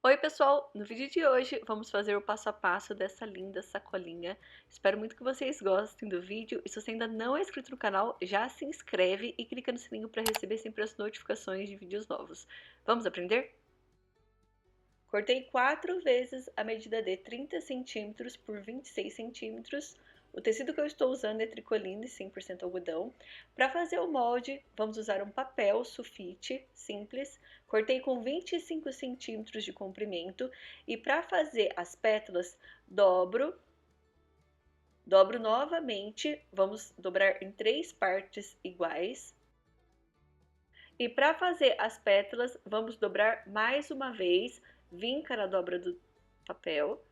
Oi pessoal, no vídeo de hoje vamos fazer o passo a passo dessa linda sacolinha. Espero muito que vocês gostem do vídeo e se você ainda não é inscrito no canal, já se inscreve e clica no sininho para receber sempre as notificações de vídeos novos. Vamos aprender? Cortei 4 vezes a medida de 30 centímetros por 26 centímetros. O tecido que eu estou usando é tricoline 100% algodão. Para fazer o molde, vamos usar um papel sulfite simples. Cortei com 25 centímetros de comprimento e para fazer as pétalas, dobro novamente, vamos dobrar em 3 partes iguais. E para fazer as pétalas, vamos dobrar mais uma vez, vinca na dobra do papel.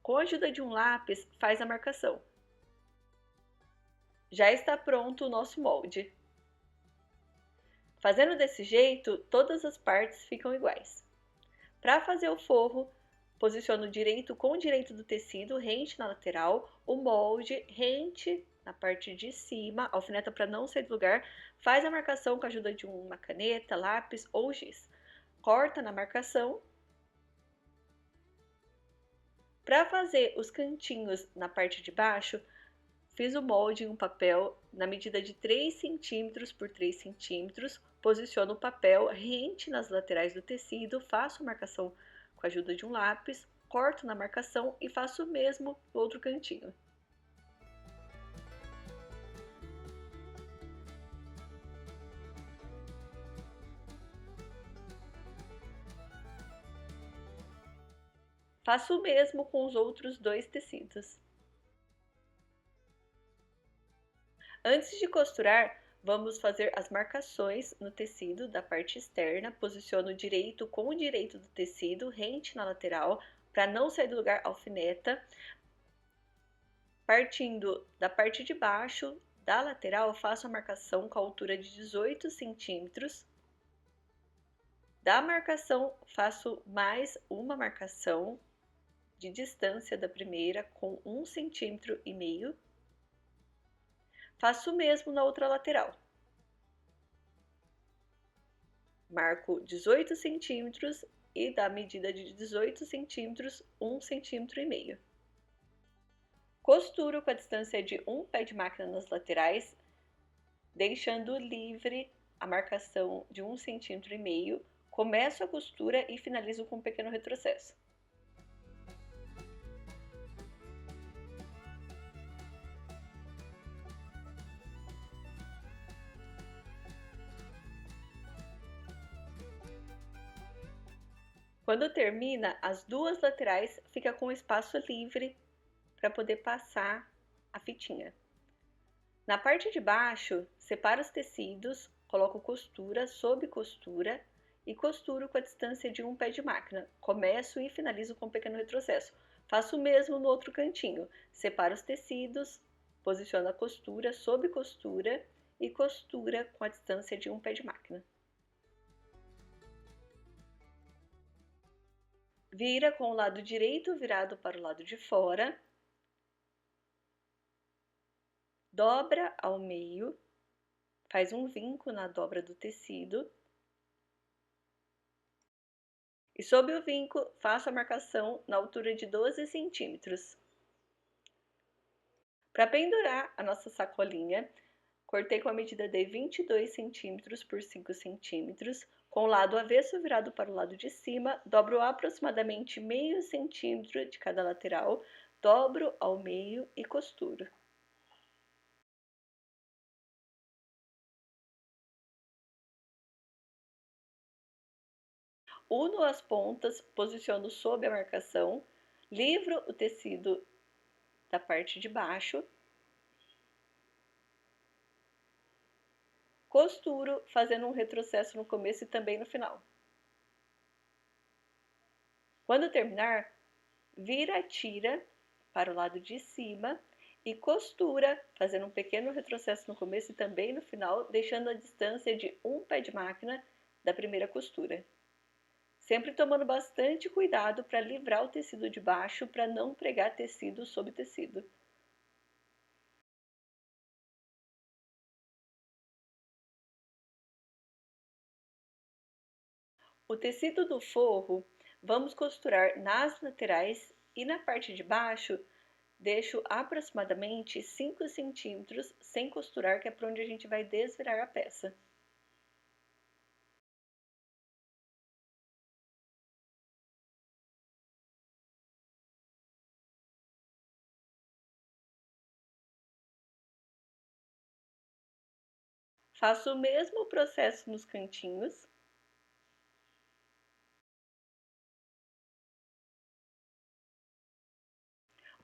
Com a ajuda de um lápis, faz a marcação. Já está pronto o nosso molde. Fazendo desse jeito, todas as partes ficam iguais. Para fazer o forro, posiciona o direito com o direito do tecido, rente na lateral, o molde rente na parte de cima, alfineta para não sair do lugar, faz a marcação com a ajuda de uma caneta, lápis ou giz. Corta na marcação. Para fazer os cantinhos na parte de baixo, fiz o molde em um papel na medida de 3 centímetros por 3 centímetros, posiciono o papel rente nas laterais do tecido, faço a marcação com a ajuda de um lápis, corto na marcação e faço o mesmo no outro cantinho. Faço o mesmo com os outros 2 tecidos. Antes de costurar, vamos fazer as marcações no tecido da parte externa. Posiciono o direito com o direito do tecido, rente na lateral, para não sair do lugar, alfineta. Partindo da parte de baixo da lateral, faço a marcação com a altura de 18 centímetros. Da marcação, faço mais uma marcação de distância da primeira com 1,5 centímetro. Faço o mesmo na outra lateral. Marco 18 centímetros e da medida de 18 centímetros, 1,5 centímetro. Costuro com a distância de um pé de máquina nas laterais, deixando livre a marcação de 1,5 centímetro. Começo a costura e finalizo com um pequeno retrocesso. Quando termina, as duas laterais fica com espaço livre para poder passar a fitinha. Na parte de baixo, separo os tecidos, coloco costura sobre costura e costuro com a distância de um pé de máquina. Começo e finalizo com um pequeno retrocesso. Faço o mesmo no outro cantinho. Separo os tecidos, posiciono a costura sobre costura e costura com a distância de um pé de máquina. Vira com o lado direito virado para o lado de fora. Dobra ao meio, faz um vinco na dobra do tecido. E sob o vinco, faço a marcação na altura de 12 centímetros. Para pendurar a nossa sacolinha, cortei com a medida de 22 centímetros por 5 centímetros, com o lado avesso virado para o lado de cima, dobro aproximadamente meio centímetro de cada lateral, dobro ao meio e costuro. Uno as pontas, posiciono sob a marcação, livro o tecido da parte de baixo, costuro fazendo um retrocesso no começo e também no final. Quando terminar, vira a tira para o lado de cima e costura, fazendo um pequeno retrocesso no começo e também no final, deixando a distância de um pé de máquina da primeira costura. Sempre tomando bastante cuidado para livrar o tecido de baixo para não pregar tecido sobre tecido. O tecido do forro Vamos costurar nas laterais e na parte de baixo deixo aproximadamente 5 centímetros sem costurar, que é para onde a gente vai desvirar a peça. Faço o mesmo processo nos cantinhos.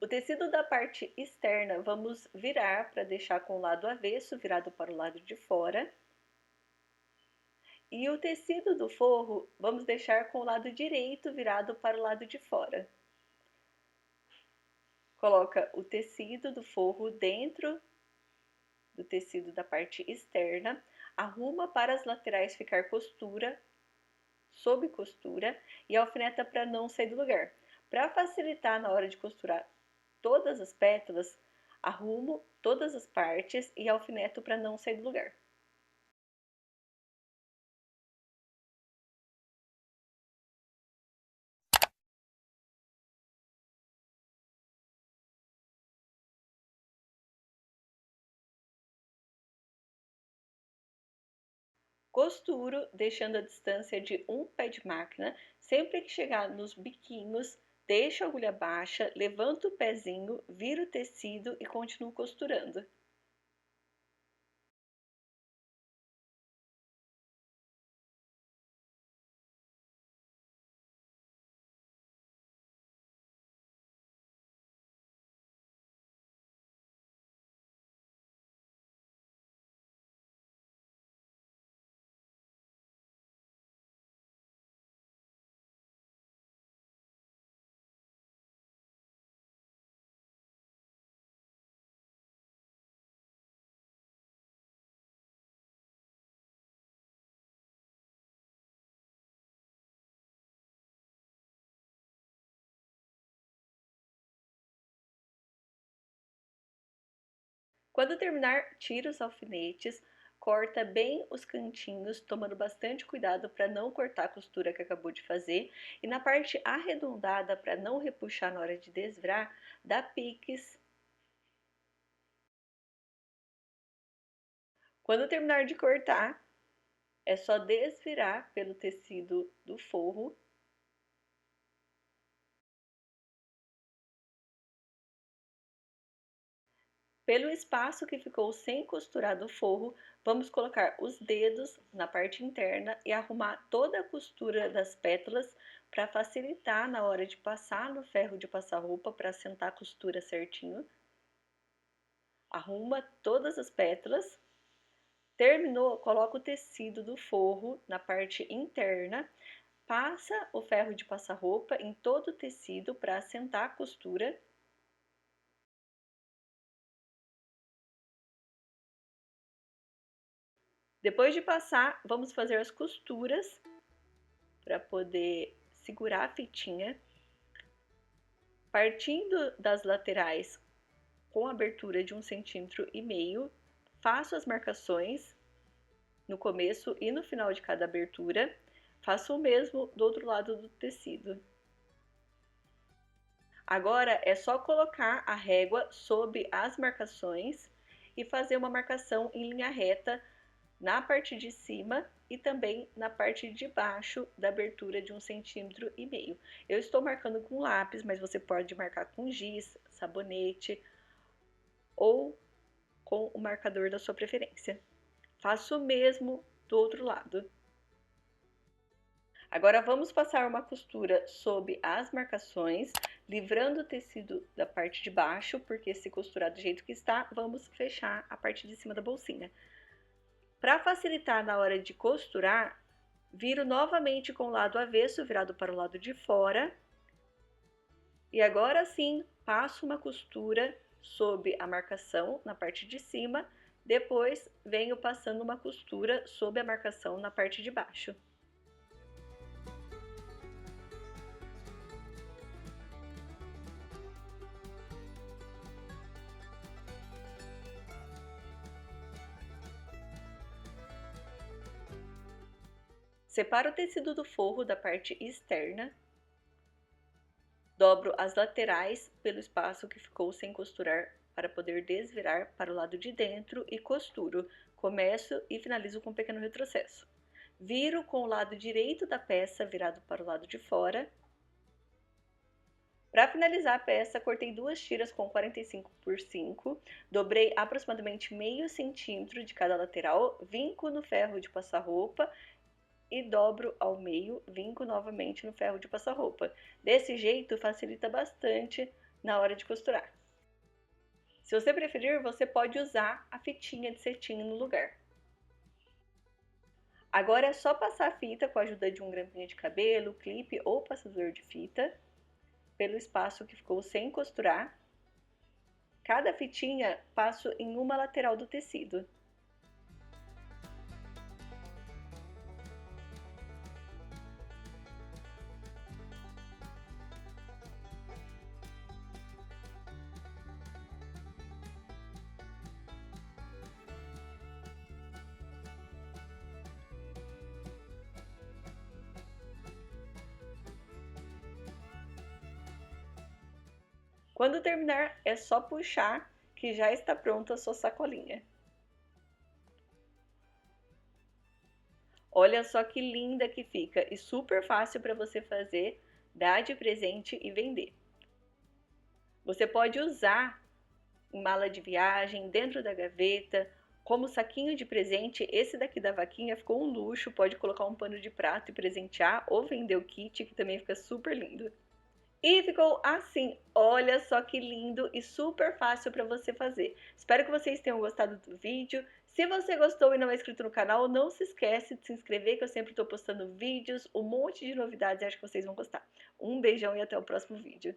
O tecido da parte externa vamos virar para deixar com o lado avesso, virado para o lado de fora. E o tecido do forro vamos deixar com o lado direito virado para o lado de fora. Coloca o tecido do forro dentro do tecido da parte externa, arruma para as laterais ficar costura, sob costura, e alfineta para não sair do lugar. Para facilitar na hora de costurar todas as pétalas, arrumo todas as partes e alfineto para não sair do lugar. Costuro deixando a distância de um pé de máquina. Sempre que chegar nos biquinhos, deixo a agulha baixa, levanto o pezinho, viro o tecido e continuo costurando. Quando terminar, tira os alfinetes, corta bem os cantinhos, tomando bastante cuidado para não cortar a costura que acabou de fazer. E na parte arredondada, para não repuxar na hora de desvirar, dá piques. Quando terminar de cortar, é só desvirar pelo tecido do forro. Pelo espaço que ficou sem costurar do forro, vamos colocar os dedos na parte interna e arrumar toda a costura das pétalas para facilitar na hora de passar no ferro de passar roupa para assentar a costura certinho. Arruma todas as pétalas. Terminou, coloca o tecido do forro na parte interna, passa o ferro de passar roupa em todo o tecido para assentar a costura. Depois de passar, vamos fazer as costuras para poder segurar a fitinha. Partindo das laterais com abertura de 1,5 cm, faço as marcações no começo e no final de cada abertura. Faço o mesmo do outro lado do tecido. Agora é só colocar a régua sob as marcações e fazer uma marcação em linha reta na parte de cima e também na parte de baixo da abertura de 1,5 cm. Eu estou marcando com lápis, mas você pode marcar com giz, sabonete ou com o marcador da sua preferência. Faço o mesmo do outro lado. Agora vamos passar uma costura sob as marcações, livrando o tecido da parte de baixo, porque se costurar do jeito que está, vamos fechar a parte de cima da bolsinha. Para facilitar na hora de costurar, viro novamente com o lado avesso, virado para o lado de fora. E agora sim, passo uma costura sob a marcação na parte de cima, depois venho passando uma costura sob a marcação na parte de baixo. Separo o tecido do forro da parte externa Dobro as laterais pelo espaço que ficou sem costurar para poder desvirar para o lado de dentro e costuro. Começo e finalizo com um pequeno retrocesso. Viro com o lado direito da peça virado para o lado de fora. Para finalizar a peça, cortei duas tiras com 45 por 5, dobrei aproximadamente meio centímetro de cada lateral, vinco no ferro de passar roupa e dobro ao meio, vinco novamente no ferro de passar roupa. Desse jeito facilita bastante na hora de costurar. Se você preferir, você pode usar a fitinha de cetim no lugar. Agora é só passar a fita com a ajuda de um grampinho de cabelo, clipe ou passador de fita pelo espaço que ficou sem costurar. Cada fitinha passo em uma lateral do tecido. Quando terminar, é só puxar que já está pronta a sua sacolinha. Olha só que linda que fica e super fácil para você fazer, dar de presente e vender. Você pode usar em mala de viagem, dentro da gaveta, como saquinho de presente. Esse daqui da vaquinha ficou um luxo, pode colocar um pano de prato e presentear ou vender o kit, que também fica super lindo. E ficou assim, olha só que lindo e super fácil para você fazer. Espero que vocês tenham gostado do vídeo. Se você gostou e não é inscrito no canal, não se esquece de se inscrever, que eu sempre estou postando vídeos, um monte de novidades e acho que vocês vão gostar. Um beijão e até o próximo vídeo.